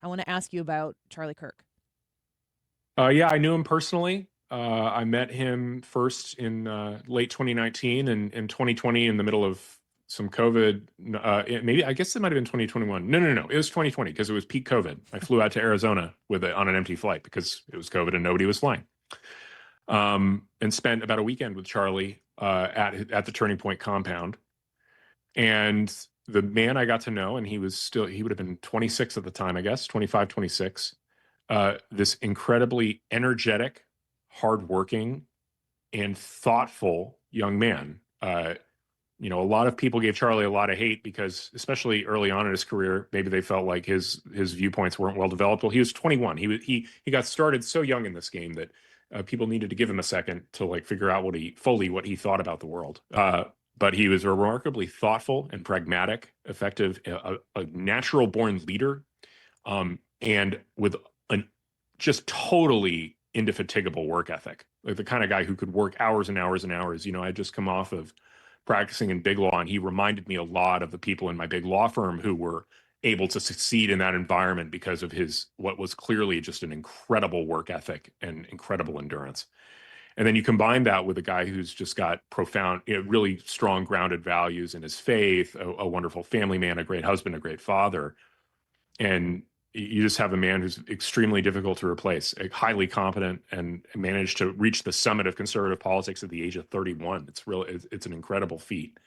I want to ask you about Charlie Kirk. Yeah, I knew him personally. I met him first in late 2019 and in 2020 in the middle of some COVID. Maybe I guess it might have been 2021. No. It was 2020 because it was peak COVID. I flew out to Arizona on an empty flight because it was COVID and nobody was flying. And spent about a weekend with Charlie at the Turning Point compound. And the man I got to know, and he would have been 26 at the time, I guess, 25, 26. This incredibly energetic, hardworking, and thoughtful young man. A lot of people gave Charlie a lot of hate because, especially early on in his career, maybe they felt like his viewpoints weren't well developed. Well, he was 21. He got started so young in this game that people needed to give him a second to like figure out what he thought about the world. But he was a remarkably thoughtful and pragmatic, effective, a natural born leader, and with an just totally indefatigable work ethic, like the kind of guy who could work hours and hours and hours. I'd just come off of practicing in big law, and he reminded me a lot of the people in my big law firm who were able to succeed in that environment because of his what was clearly just an incredible work ethic and incredible endurance. And then you combine that with a guy who's just got profound, really strong grounded values in his faith, a wonderful family man, a great husband, a great father, and you just have a man who's extremely difficult to replace, highly competent, and managed to reach the summit of conservative politics at the age of 31. It's an incredible feat.